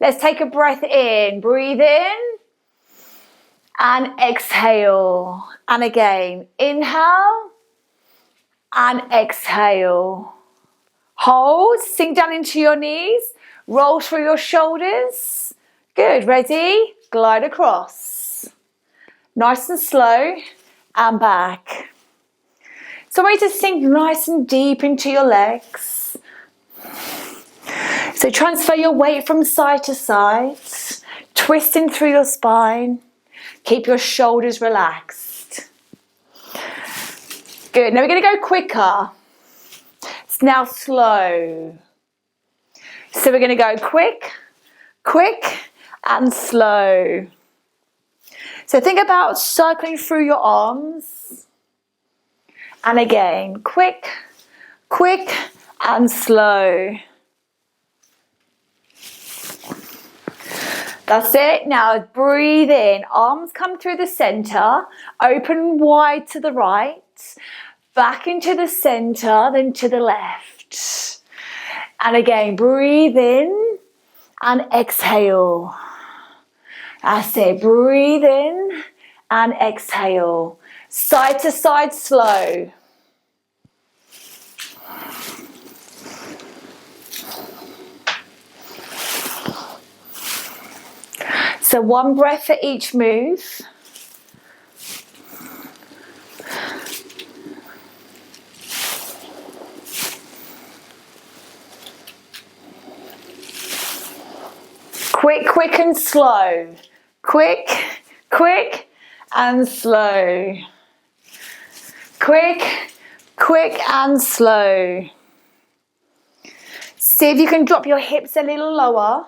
Let's take a breath in. Breathe in and exhale. And again, inhale and exhale. Hold, sink down into your knees, roll through your shoulders. Good, ready? Glide across. Nice and slow and back. So I want you to sink nice and deep into your legs. So transfer your weight from side to side, twisting through your spine. Keep your shoulders relaxed. Good, now we're going to go quicker. It's now slow. So we're going to go quick, quick and slow. So think about circling through your arms. And again, quick, quick and slow. That's it. Now breathe in. Arms come through the center. Open wide to the right. Back into the center, then to the left. And again, breathe in and exhale. That's it. Breathe in and exhale. Side to side, slow. So one breath for each move. Quick, quick and slow. Quick, quick and slow. Quick, quick and slow. See if you can drop your hips a little lower.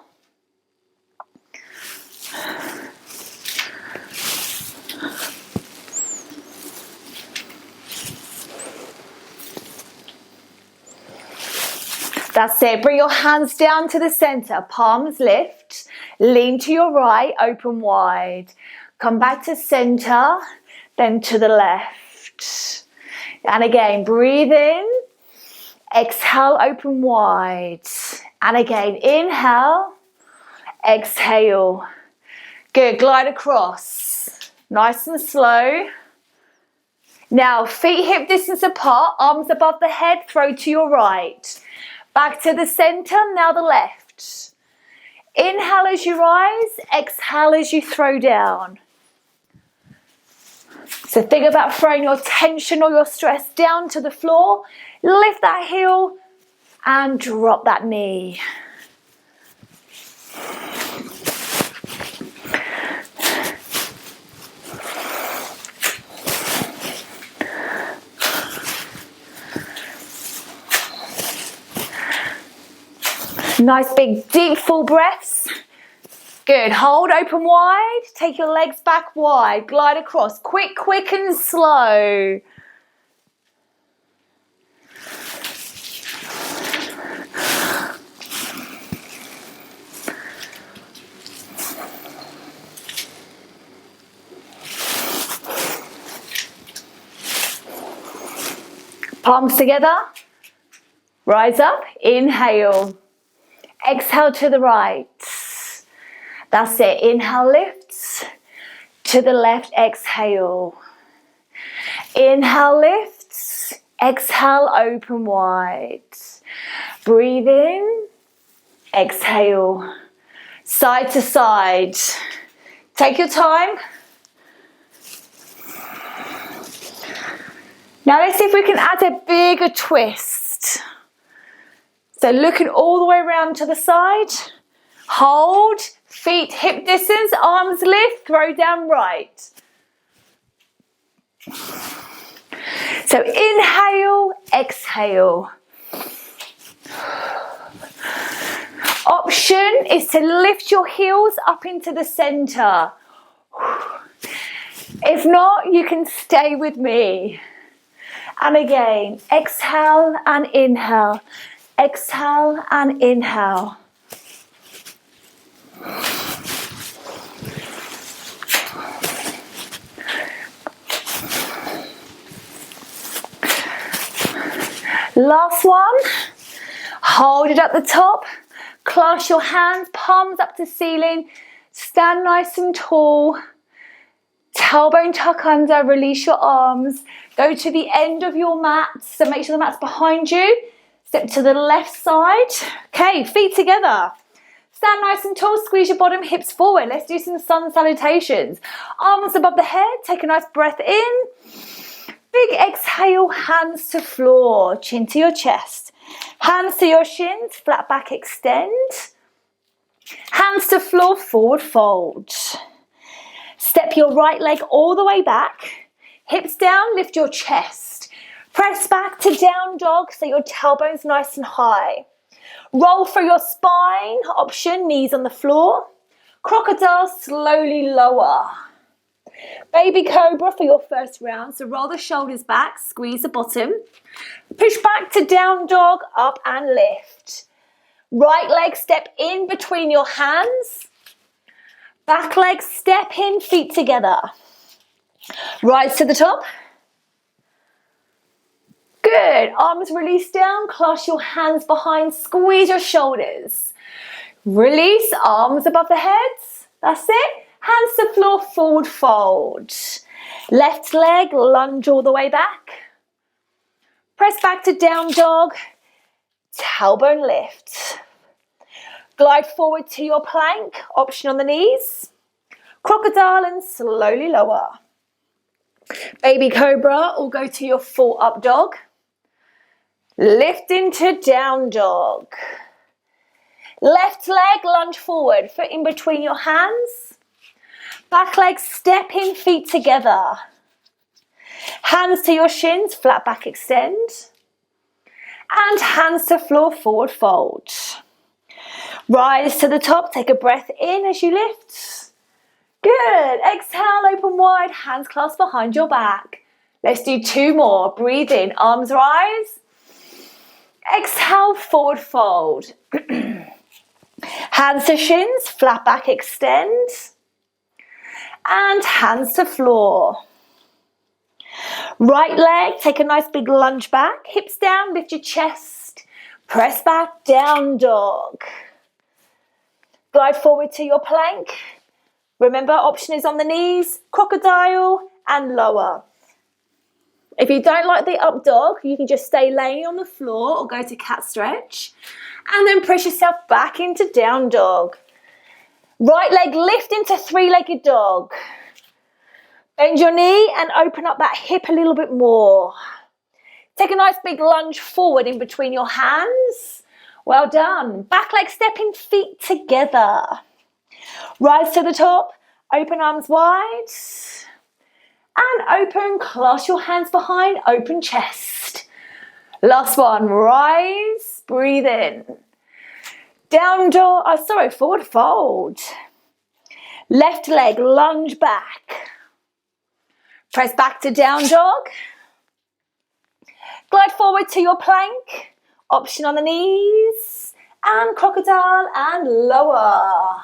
That's it. Bring your hands down to the center. Palms lift. Lean to your right. Open wide. Come back to center. Then to the left. And again, breathe in. Exhale, open wide. And again, inhale. Exhale. Good. Glide across. Nice and slow. Now, feet hip distance apart. Arms above the head. Throw to your right. Back to the center, now the left. Inhale as you rise, exhale as you throw down. So think about throwing your tension or your stress down to the floor. Lift that heel and drop that knee. Nice big deep full breaths. Good. Hold, open wide. Take your legs back wide. Glide across. Quick, quick and slow. Palms together. Rise up. Inhale. Exhale to the right. That's it. Inhale, lifts. To the left, exhale. Inhale, lifts. Exhale, open wide. Breathe in. Exhale. Side to side. Take your time. Now let's see if we can add a bigger twist. So looking all the way around to the side. Hold, feet hip distance, arms lift, throw down right. So inhale, exhale. Option is to lift your heels up into the center. If not, you can stay with me. And again, exhale and inhale. Exhale and inhale. Last one. Hold it at the top. Clasp your hands, palms up to ceiling. Stand nice and tall. Tailbone tuck under, release your arms. Go to the end of your mat, so make sure the mat's behind you. Step to the left side. Okay, feet together. Stand nice and tall, squeeze your bottom, hips forward. Let's do some sun salutations. Arms above the head, take a nice breath in. Big exhale, hands to floor, chin to your chest. Hands to your shins, flat back extend. Hands to floor, forward fold. Step your right leg all the way back. Hips down, lift your chest. Press back to down dog so your tailbone's nice and high. Roll through your spine, option, knees on the floor. Crocodile, slowly lower. Baby cobra for your first round. So roll the shoulders back, squeeze the bottom. Push back to down dog, up and lift. Right leg step in between your hands. Back leg step in, feet together. Rise to the top. Good. Arms release down, clasp your hands behind, squeeze your shoulders. Release, arms above the heads. That's it. Hands to floor, forward fold. Left leg, lunge all the way back. Press back to down dog. Tailbone lift. Glide forward to your plank, option on the knees. Crocodile and slowly lower. Baby cobra, or go to your full up dog. Lift into down dog. Left leg, lunge forward, foot in between your hands. Back leg, step in, feet together. Hands to your shins, flat back extend. And hands to floor, forward fold. Rise to the top, take a breath in as you lift. Good. Exhale, open wide, hands clasped behind your back. Let's do two more. Breathe in, arms rise. Exhale, forward fold. Hands to shins, flat back extend. And hands to floor. Right leg, take a nice big lunge back. Hips down, lift your chest. Press back, down dog. Glide forward to your plank. Remember, option is on the knees, crocodile and lower. If you don't like the up dog, you can just stay laying on the floor or go to cat stretch. And then press yourself back into down dog. Right leg lift into three-legged dog. Bend your knee and open up that hip a little bit more. Take a nice big lunge forward in between your hands. Well done. Back leg stepping, feet together. Rise to the top, open arms wide. And open, clasp your hands behind, open chest. Last one, rise, breathe in. Down dog, forward fold. Left leg, lunge back. Press back to down dog. Glide forward to your plank. Option on the knees. And crocodile and lower.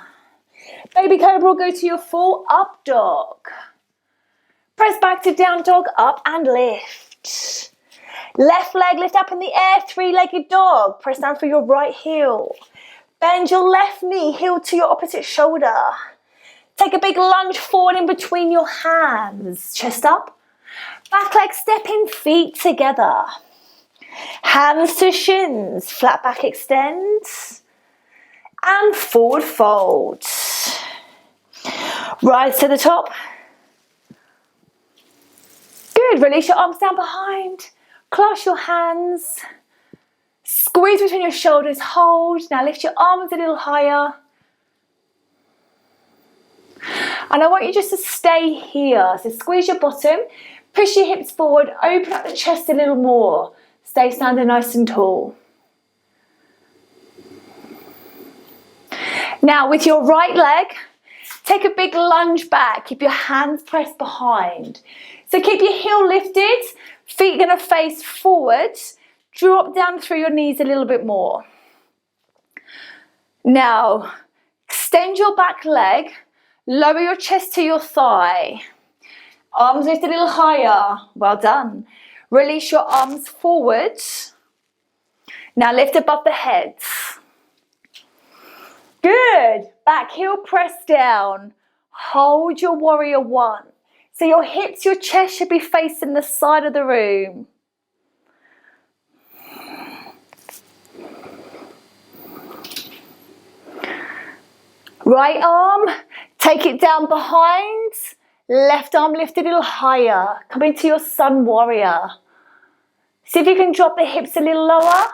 Baby cobra will go to your full up dog. Press back to down dog, up and lift. Left leg lift up in the air, three-legged dog. Press down for your right heel. Bend your left knee, heel to your opposite shoulder. Take a big lunge forward in between your hands. Chest up. Back leg step in, feet together. Hands to shins, flat back extend. And forward fold. Rise to the top. Good, release your arms down behind. Clasp your hands. Squeeze between your shoulders, hold. Now lift your arms a little higher. And I want you just to stay here. So squeeze your bottom, push your hips forward, open up the chest a little more. Stay standing nice and tall. Now with your right leg, take a big lunge back. Keep your hands pressed behind. So keep your heel lifted, feet gonna face forward. Drop down through your knees a little bit more. Now, extend your back leg, lower your chest to your thigh. Arms lift a little higher. Well done. Release your arms forward. Now lift above the head. Good. Back heel press down. Hold your warrior one. So your hips, your chest should be facing the side of the room. Right arm, take it down behind. Left arm lifted a little higher. Come into your sun warrior. See if you can drop the hips a little lower.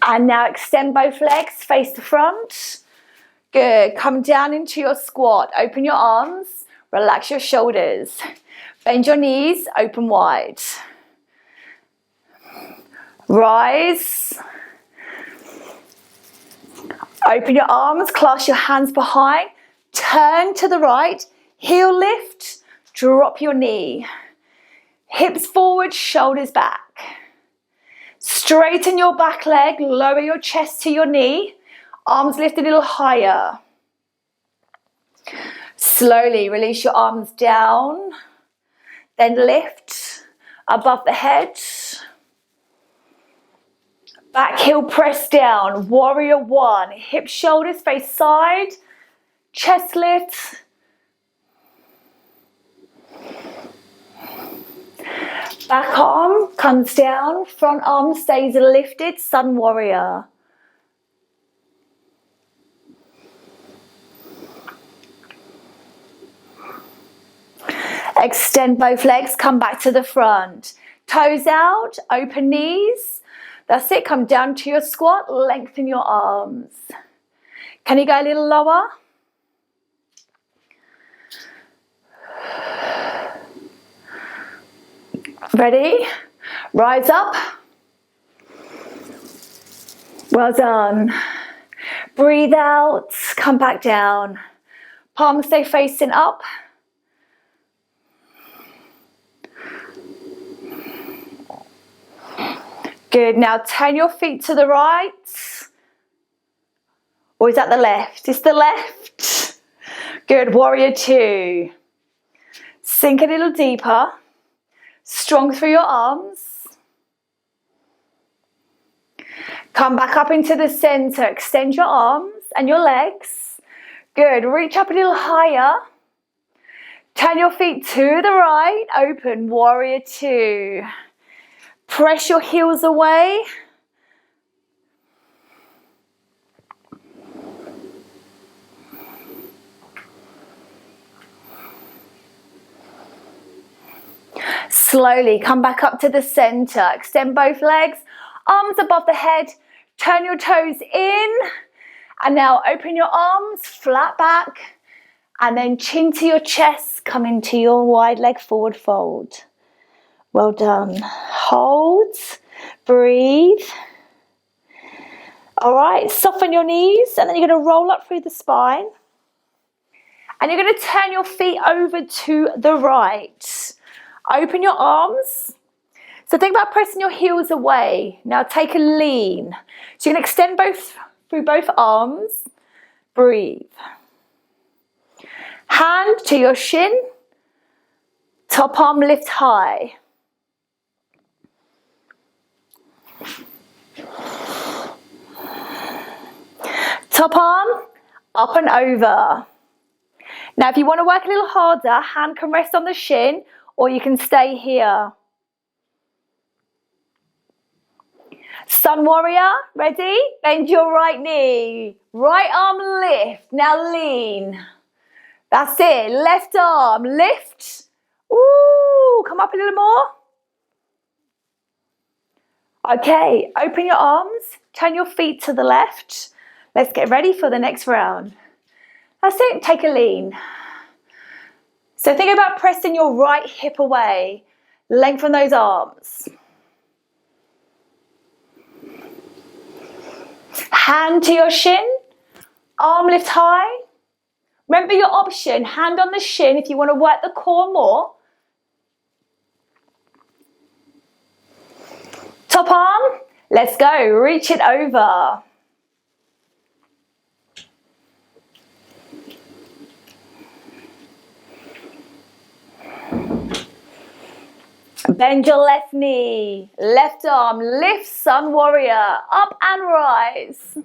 And now extend both legs, face to front. Good. Come down into your squat. Open your arms. Relax your shoulders. Bend your knees. Open wide. Rise. Open your arms. Clasp your hands behind. Turn to the right. Heel lift. Drop your knee. Hips forward. Shoulders back. Straighten your back leg. Lower your chest to your knee. Arms lift a little higher. Slowly release your arms down. Then lift above the head. Back heel press down. Warrior one. Hips, shoulders face side. Chest lift. Back arm comes down. Front arm stays lifted. Sun warrior. Extend both legs, come back to the front. Toes out, open knees. That's it, come down to your squat, lengthen your arms. Can you go a little lower? Ready? Rise up. Well done. Breathe out, come back down. Palms stay facing up. Good, now turn your feet to the right. Or is that the left? It's the left. Good, warrior two. Sink a little deeper. Strong through your arms. Come back up into the center. Extend your arms and your legs. Good, reach up a little higher. Turn your feet to the right. Open, warrior two. Press your heels away. Slowly come back up to the center. Extend both legs, arms above the head. Turn your toes in. And now open your arms, flat back. And then chin to your chest. Come into your wide leg forward fold. Well done. Hold, breathe. All right, soften your knees and then you're going to roll up through the spine. And you're going to turn your feet over to the right. Open your arms. So think about pressing your heels away. Now take a lean. So you're going to extend through both arms. Breathe. Hand to your shin. Top arm lift high. Top arm, up and over. Now if you want to work a little harder, hand can rest on the shin or you can stay here. Sun warrior, ready? Bend your right knee. Right arm lift, now lean. That's it, left arm lift. Ooh, come up a little more. Okay, open your arms, turn your feet to the left. Let's get ready for the next round. That's it, take a lean. So think about pressing your right hip away. Lengthen those arms. Hand to your shin, arm lift high. Remember your option, hand on the shin if you want to work the core more. Top arm, let's go, reach it over. Bend your left knee, left arm, lift sun warrior, up and rise.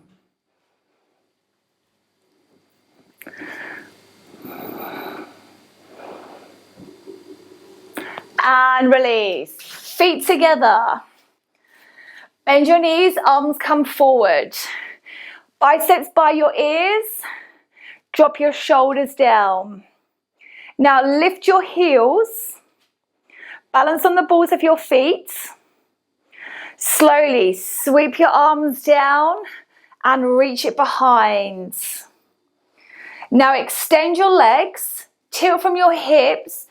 And release. Feet together. Bend your knees, arms come forward. Biceps by your ears. Drop your shoulders down. Now lift your heels. Balance on the balls of your feet. Slowly sweep your arms down and reach it behind. Now extend your legs. Tilt from your hips.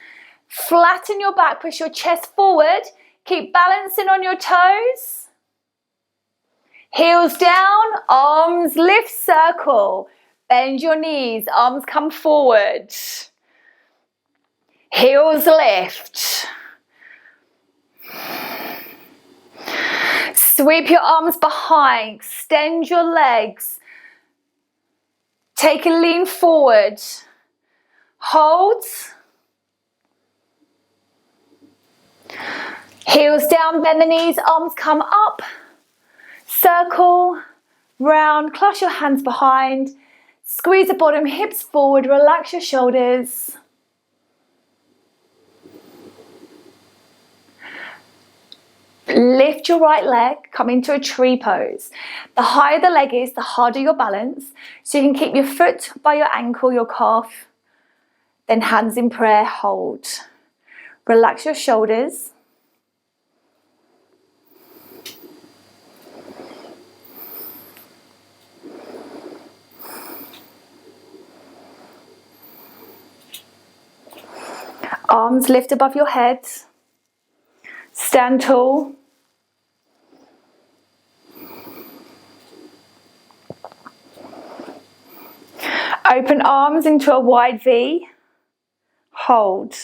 Flatten your back, push your chest forward. Keep balancing on your toes. Heels down, arms lift, circle. Bend your knees, arms come forward. Heels lift. Sweep your arms behind, extend your legs. Take a lean forward. Hold. Heels down, bend the knees, arms come up. Circle, round, clasp your hands behind. Squeeze the bottom, hips forward, relax your shoulders. Lift your right leg, come into a tree pose. The higher the leg is, the harder your balance. So you can keep your foot by your ankle, your calf. Then hands in prayer, hold. Relax your shoulders. Arms lift above your head. Stand tall. Open arms into a wide V. Hold.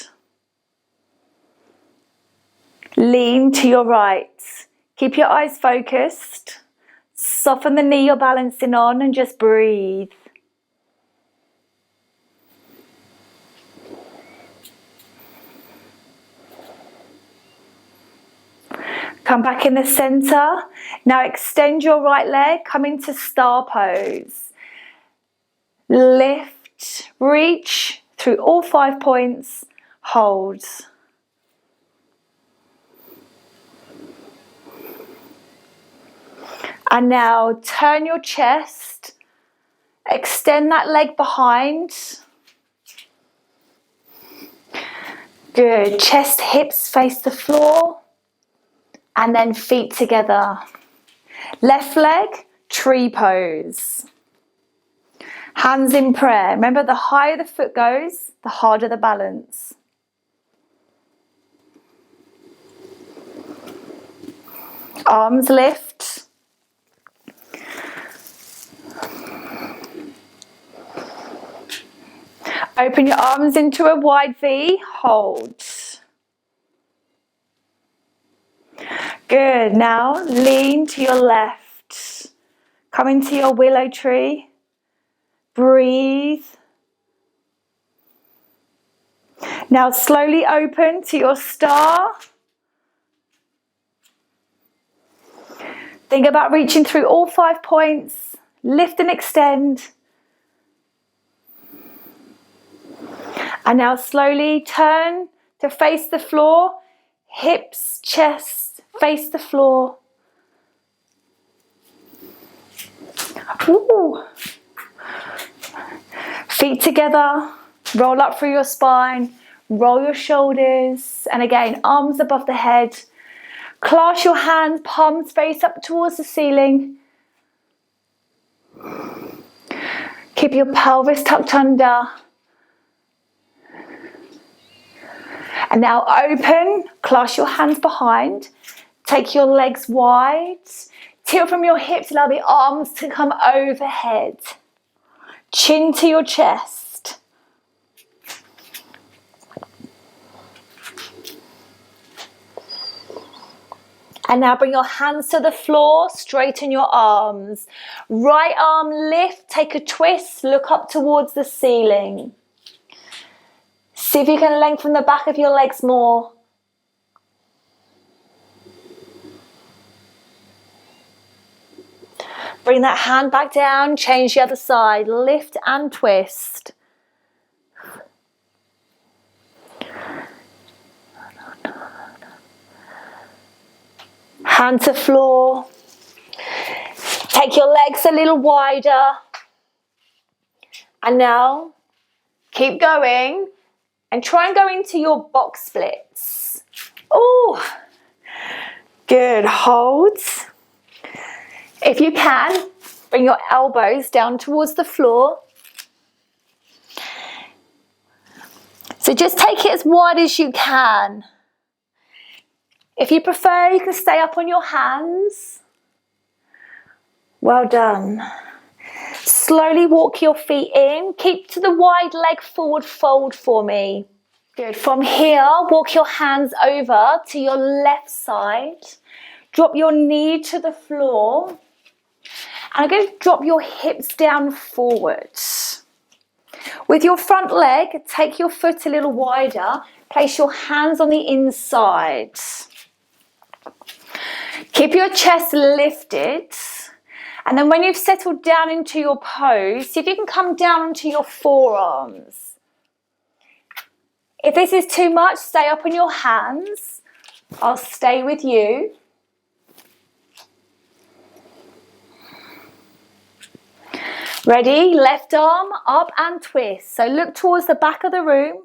Lean to your right. Keep your eyes focused. Soften the knee you're balancing on and just breathe. Come back in the center. Now extend your right leg. Come into star pose. Lift, reach through all 5 points. Hold. And now turn your chest. Extend that leg behind. Good. Chest, hips face the floor. And then feet together. Left leg, tree pose. Hands in prayer. Remember, the higher the foot goes, the harder the balance. Arms lift. Open your arms into a wide V. Hold. Good. Now lean to your left. Come into your willow tree. Breathe. Now slowly open to your star. Think about reaching through all 5 points. Lift and extend. And now slowly turn to face the floor. Hips, chest, face the floor. Ooh. Feet together. Roll up through your spine. Roll your shoulders. And again, arms above the head. Clasp your hands, palms face up towards the ceiling. Keep your pelvis tucked under. And now open, clasp your hands behind. Take your legs wide. Tilt from your hips, allow the arms to come overhead. Chin to your chest. And now bring your hands to the floor, straighten your arms. Right arm lift, take a twist, look up towards the ceiling. See if you can lengthen the back of your legs more. Bring that hand back down, change the other side, lift and twist. Hand to floor. Take your legs a little wider. And now, keep going and try and go into your box splits. Oh, good, hold. If you can, bring your elbows down towards the floor. So just take it as wide as you can. If you prefer, you can stay up on your hands. Well done. Slowly walk your feet in. Keep to the wide leg forward fold for me. Good. From here, walk your hands over to your left side. Drop your knee to the floor. And I'm going to drop your hips down forward. With your front leg, take your foot a little wider. Place your hands on the inside. Keep your chest lifted. And then when you've settled down into your pose, see if you can come down onto your forearms. If this is too much, stay up on your hands. I'll stay with you. Ready? Left arm up and twist. So look towards the back of the room.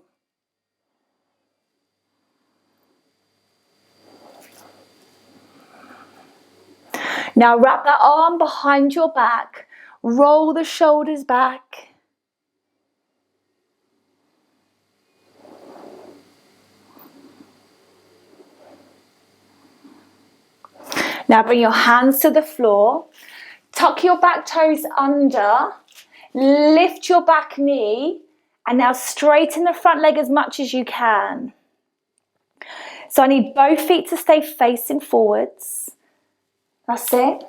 Now wrap that arm behind your back. Roll the shoulders back. Now bring your hands to the floor. Tuck your back toes under. Lift your back knee. And now straighten the front leg as much as you can. So I need both feet to stay facing forwards. That's it.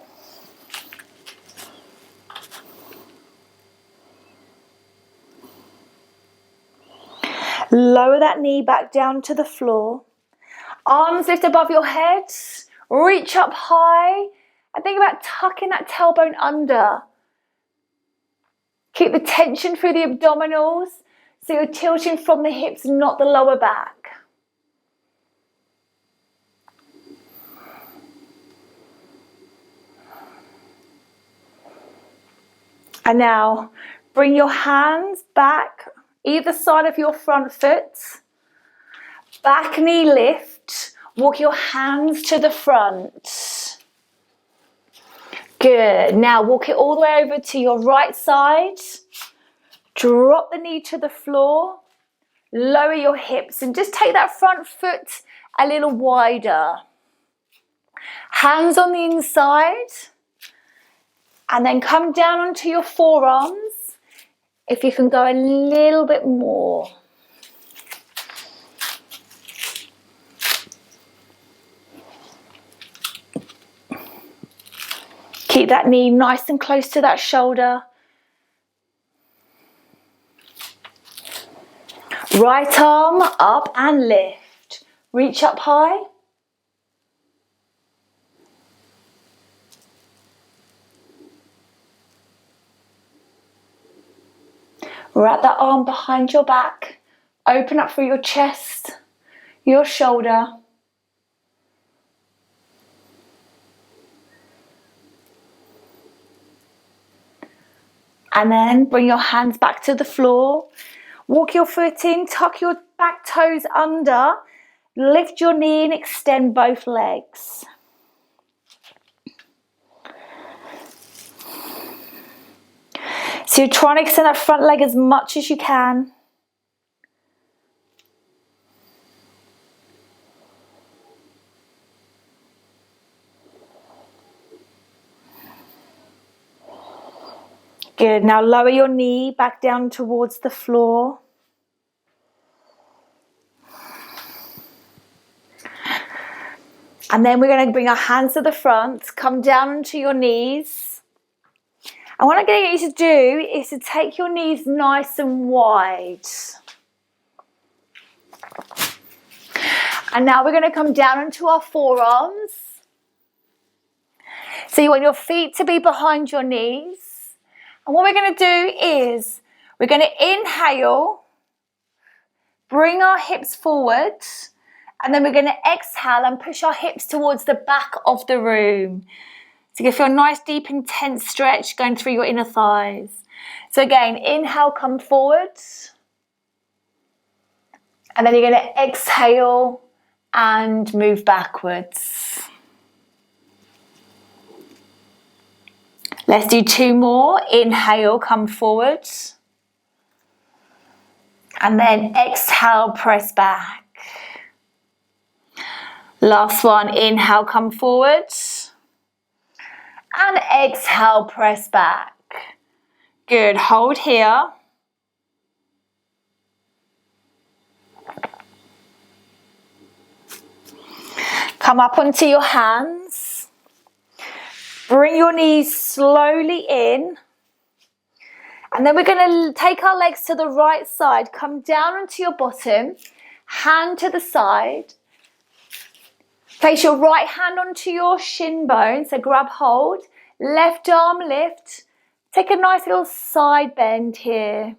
Lower that knee back down to the floor. Arms lift above your head. Reach up high. And think about tucking that tailbone under. Keep the tension through the abdominals. So you're tilting from the hips, not the lower back. And now bring your hands back, either side of your front foot. Back knee lift. Walk your hands to the front. Good. Now walk it all the way over to your right side. Drop the knee to the floor. Lower your hips and just take that front foot a little wider. Hands on the inside. And then come down onto your forearms. If you can go a little bit more. Keep that knee nice and close to that shoulder. Right arm up and lift. Reach up high. Wrap that arm behind your back. Open up through your chest, your shoulder. And then bring your hands back to the floor. Walk your foot in, tuck your back toes under. Lift your knee and extend both legs. So you're trying to extend that front leg as much as you can. Good. Now lower your knee back down towards the floor. And then we're going to bring our hands to the front, come down onto your knees. And what I'm going to get you to do is to take your knees nice and wide. And now we're going to come down onto our forearms. So you want your feet to be behind your knees. And what we're going to do is we're going to inhale, bring our hips forward, and then we're going to exhale and push our hips towards the back of the room. So you feel a nice, deep, intense stretch going through your inner thighs. So again, inhale, come forward. And then you're going to exhale and move backwards. Let's do 2 more. Inhale, come forward. And then exhale, press back. Last one, inhale, come forward. And exhale, press back. Good, hold here. Come up onto your hands. Bring your knees slowly in. And then we're going to take our legs to the right side. Come down onto your bottom. Hand to the side. Place your right hand onto your shin bone. So grab hold. Left arm lift. Take a nice little side bend here.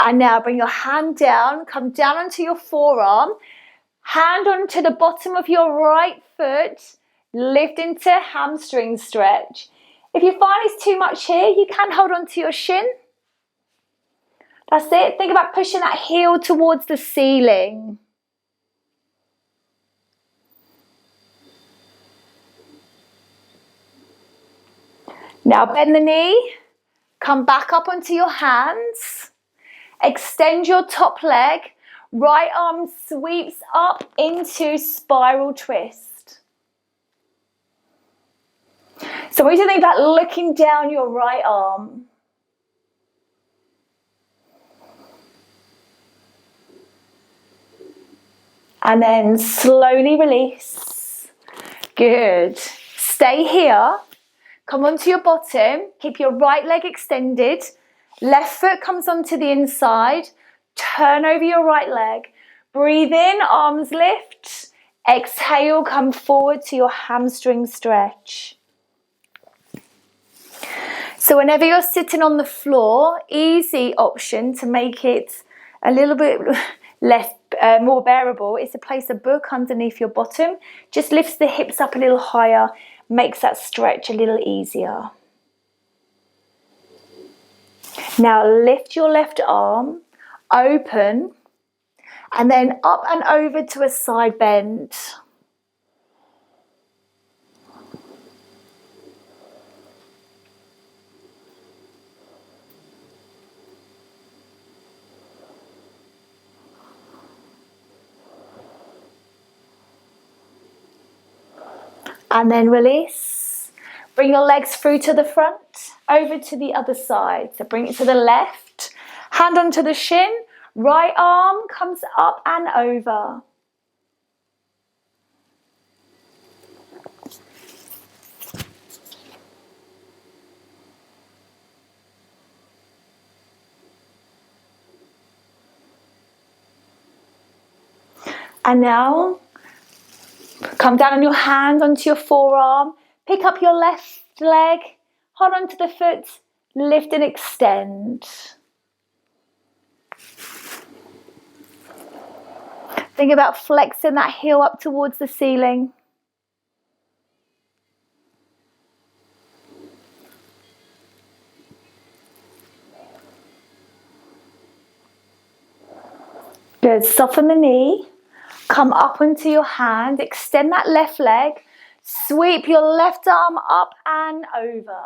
And now bring your hand down, come down onto your forearm, hand onto the bottom of your right foot, lift into hamstring stretch. If you find it's too much here, you can hold onto your shin. That's it. Think about pushing that heel towards the ceiling. Now bend the knee, come back up onto your hands. Extend your top leg, right arm sweeps up into spiral twist. So I want you to think about looking down your right arm. And then slowly release. Good. Stay here. Come onto your bottom. Keep your right leg extended. Left foot comes onto the inside. Turn over your right leg. Breathe in, arms lift. Exhale, come forward to your hamstring stretch. So whenever you're sitting on the floor, easy option to make it a little bit less, more bearable is to place a book underneath your bottom. Just lifts the hips up a little higher, makes that stretch a little easier. Now lift your left arm, open, and then up and over to a side bend. And then release. Bring your legs through to the front, over to the other side. So bring it to the left, hand onto the shin, right arm comes up and over. And now, come down on your hand onto your forearm, pick up your left leg, hold on to the foot, lift and extend. Think about flexing that heel up towards the ceiling. Good, soften the knee, come up onto your hand, extend that left leg, sweep your left arm up and over.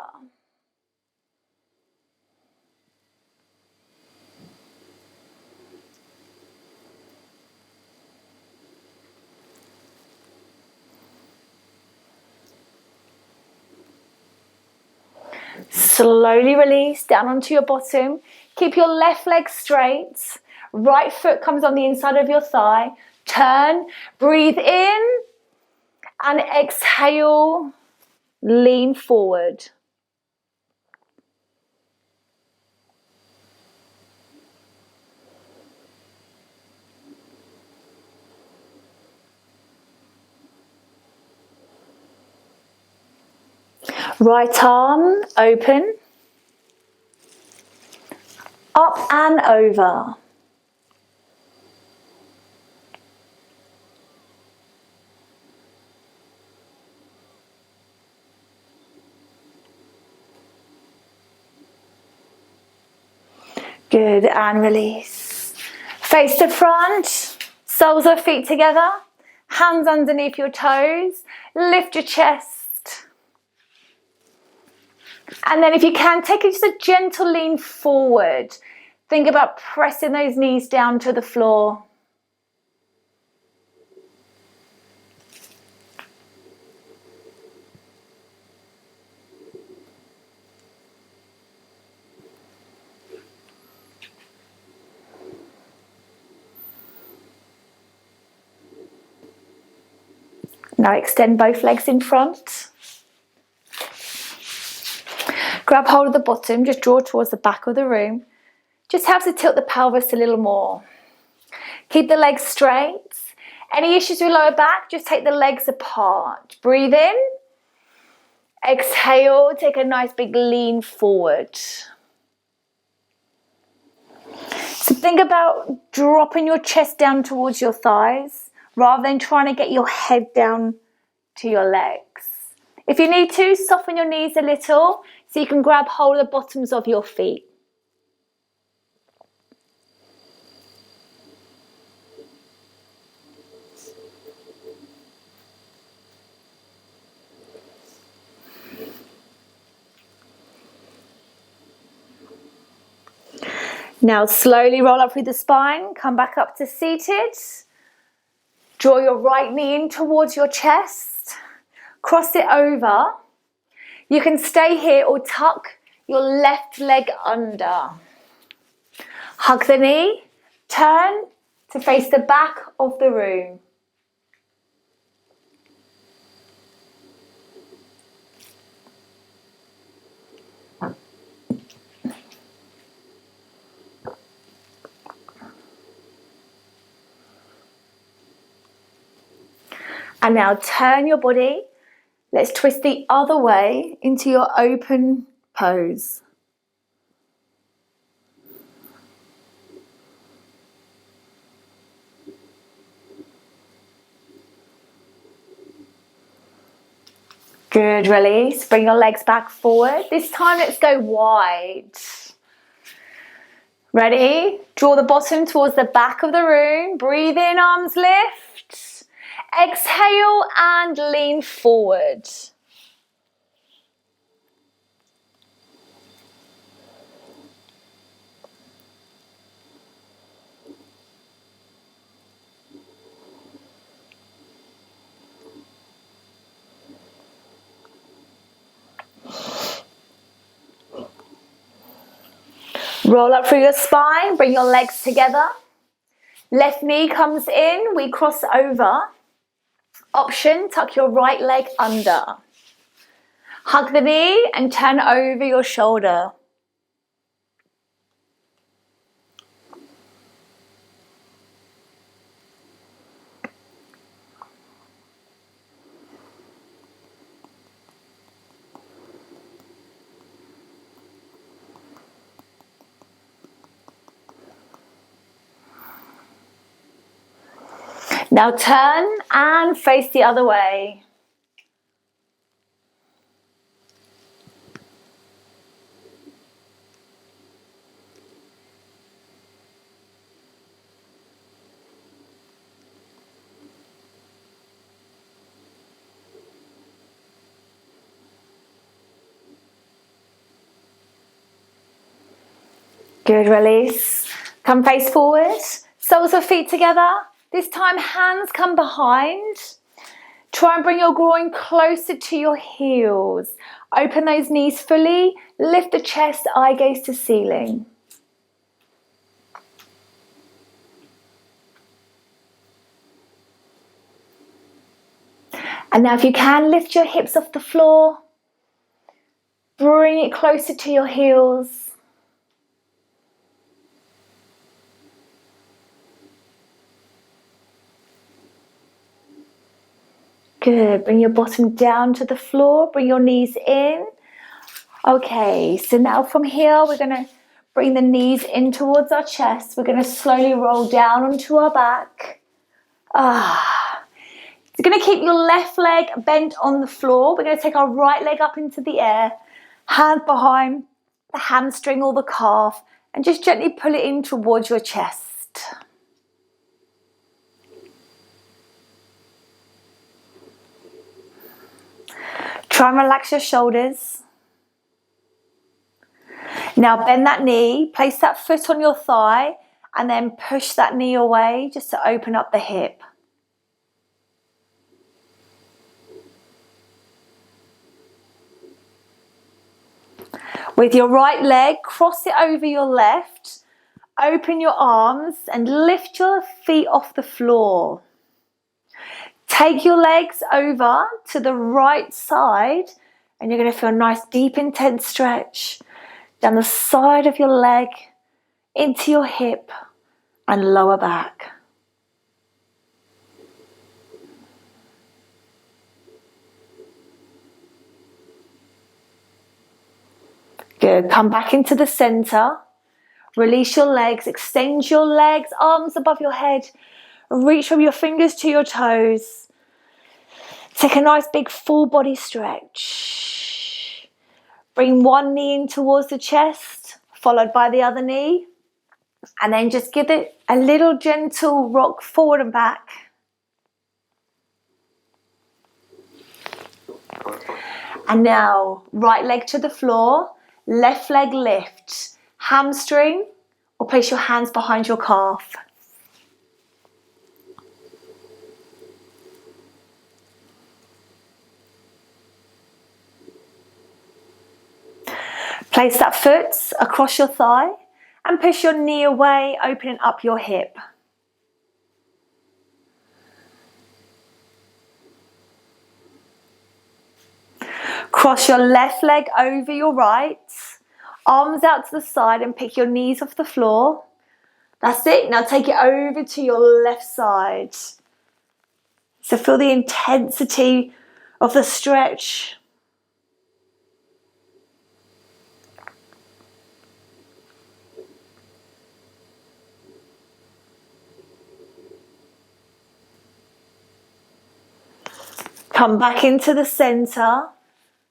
Slowly release down onto your bottom. Keep your left leg straight. Right foot comes on the inside of your thigh. Turn, breathe in, and exhale, lean forward. Right arm open, up and over. Good, and release. Face to front, soles of feet together, hands underneath your toes, lift your chest. And then if you can, take just a gentle lean forward. Think about pressing those knees down to the floor. Now extend both legs in front. Grab hold of the bottom, just draw towards the back of the room. Just have to tilt the pelvis a little more. Keep the legs straight. Any issues with lower back, just take the legs apart. Breathe in. Exhale, take a nice big lean forward. So think about dropping your chest down towards your thighs rather than trying to get your head down to your legs. If you need to, soften your knees a little so you can grab hold of the bottoms of your feet. Now slowly roll up through the spine, come back up to seated. Draw your right knee in towards your chest. Cross it over. You can stay here or tuck your left leg under. Hug the knee, turn to face the back of the room. And now turn your body. Let's twist the other way into your open pose. Good, release. Bring your legs back forward. This time let's go wide. Ready? Draw the bottom towards the back of the room. Breathe in, arms lift. Exhale and lean forward. Roll up through your spine, bring your legs together. Left knee comes in, we cross over. Option, tuck your right leg under. Hug the knee and turn over your shoulder. Now turn and face the other way. Good, release. Come face forward, soles of feet together. This time hands come behind. Try and bring your groin closer to your heels. Open those knees fully, lift the chest, eye gaze to ceiling. And now if you can, lift your hips off the floor. Bring it closer to your heels. Good. Bring your bottom down to the floor. Bring your knees in. Okay, so now from here, we're going to bring the knees in towards our chest. We're going to slowly roll down onto our back. You're going to keep your left leg bent on the floor. We're going to take our right leg up into the air, hand behind the hamstring or the calf, and just gently pull it in towards your chest. Try and relax your shoulders. Now bend that knee, place that foot on your thigh, and then push that knee away just to open up the hip. With your right leg, cross it over your left, open your arms and lift your feet off the floor. Take your legs over to the right side and you're going to feel a nice deep intense stretch down the side of your leg, into your hip and lower back. Good. Come back into the center. Release your legs. Extend your legs, arms above your head. Reach from your fingers to your toes. Take a nice big full body stretch. Bring one knee in towards the chest, followed by the other knee. And then just give it a little gentle rock forward and back. And now, right leg to the floor, left leg lift, hamstring, or place your hands behind your calf. Place that foot across your thigh and push your knee away, opening up your hip. Cross your left leg over your right, arms out to the side and pick your knees off the floor. That's it. Now take it over to your left side. So feel the intensity of the stretch. Come back into the center.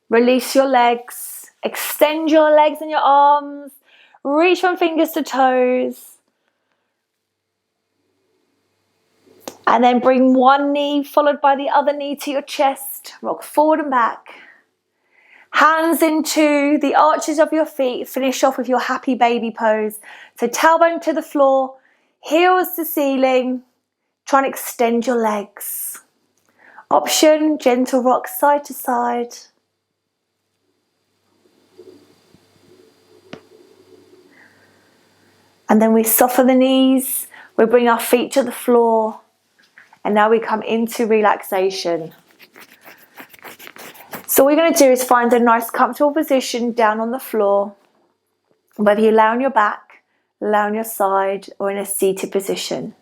Release your legs. Extend your legs and your arms. Reach from fingers to toes. And then bring one knee followed by the other knee to your chest. Rock forward and back. Hands into the arches of your feet. Finish off with your happy baby pose. So tailbone to the floor, heels to ceiling. Try and extend your legs. Option, gentle rock side to side. And then we soften the knees. We bring our feet to the floor. And now we come into relaxation. So what we're going to do is find a nice comfortable position down on the floor. Whether you lie on your back, lie on your side or in a seated position.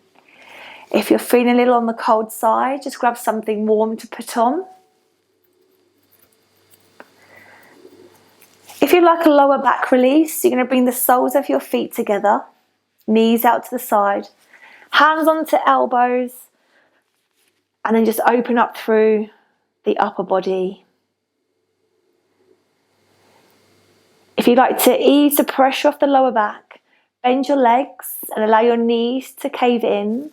If you're feeling a little on the cold side, just grab something warm to put on. If you like a lower back release, you're going to bring the soles of your feet together, knees out to the side, hands onto elbows, and then just open up through the upper body. If you'd like to ease the pressure off the lower back, bend your legs and allow your knees to cave in.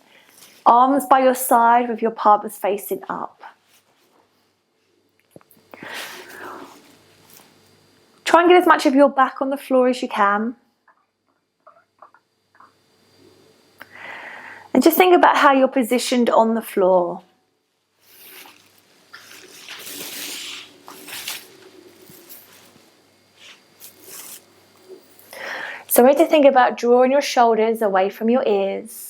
Arms by your side with your palms facing up. Try and get as much of your back on the floor as you can. And just think about how you're positioned on the floor. So ready to think about drawing your shoulders away from your ears.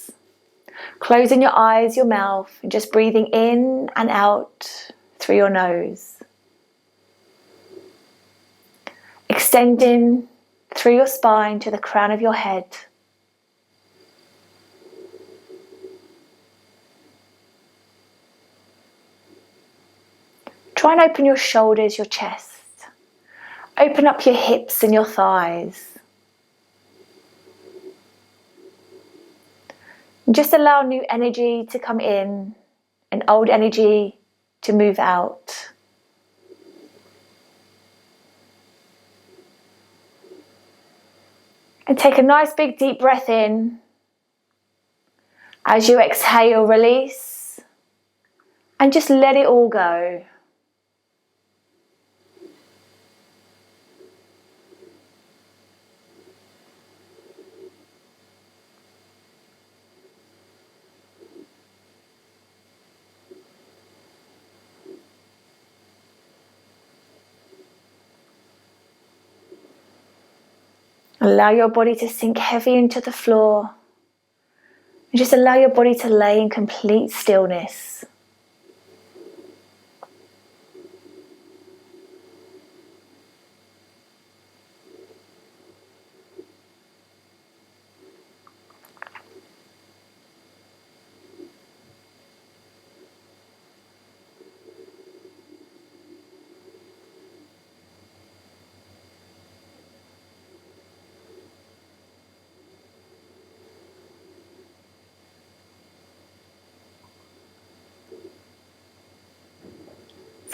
Closing your eyes, your mouth, and just breathing in and out through your nose. Extending through your spine to the crown of your head. Try and open your shoulders, your chest. Open up your hips and your thighs. And just allow new energy to come in and old energy to move out. And take a nice big deep breath in. As you exhale, release. And just let it all go. Allow your body to sink heavy into the floor. And just allow your body to lay in complete stillness.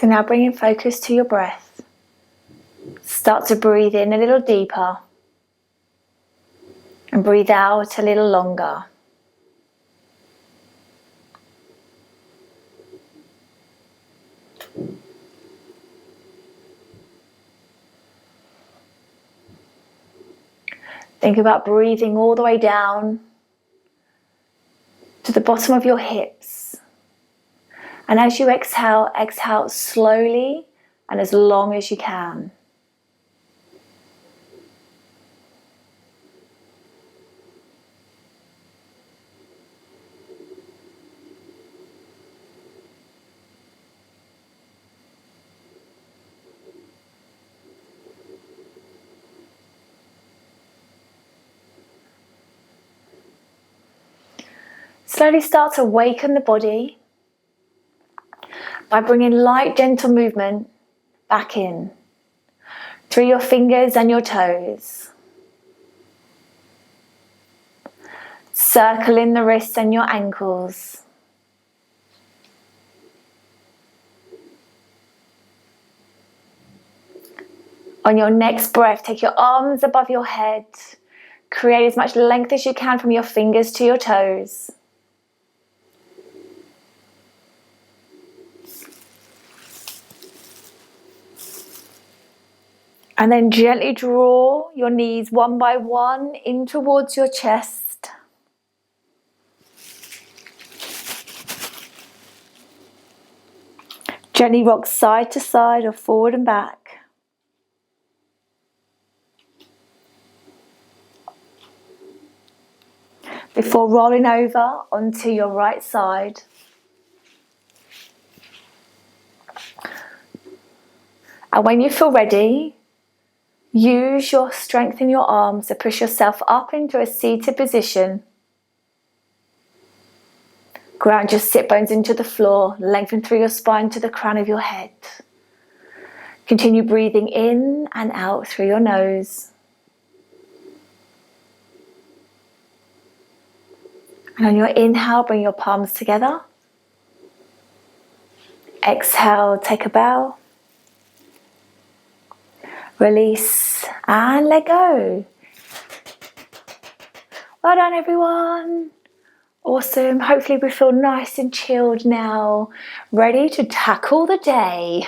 So now bringing focus to your breath. Start to breathe in a little deeper and breathe out a little longer. Think about breathing all the way down to the bottom of your hips. And as you exhale, exhale slowly and as long as you can. Slowly start to awaken the body by bringing light, gentle movement back in through your fingers and your toes. Circling the wrists and your ankles. On your next breath, take your arms above your head. Create as much length as you can from your fingers to your toes. And then gently draw your knees one by one in towards your chest. Gently rock side to side or forward and back. Before rolling over onto your right side. And when you feel ready, use your strength in your arms to push yourself up into a seated position. Ground your sit bones into the floor, lengthen through your spine to the crown of your head. Continue breathing in and out through your nose. And on your inhale, bring your palms together. Exhale, take a bow. Release and let go. Well done, everyone. Awesome. Hopefully we feel nice and chilled now, ready to tackle the day.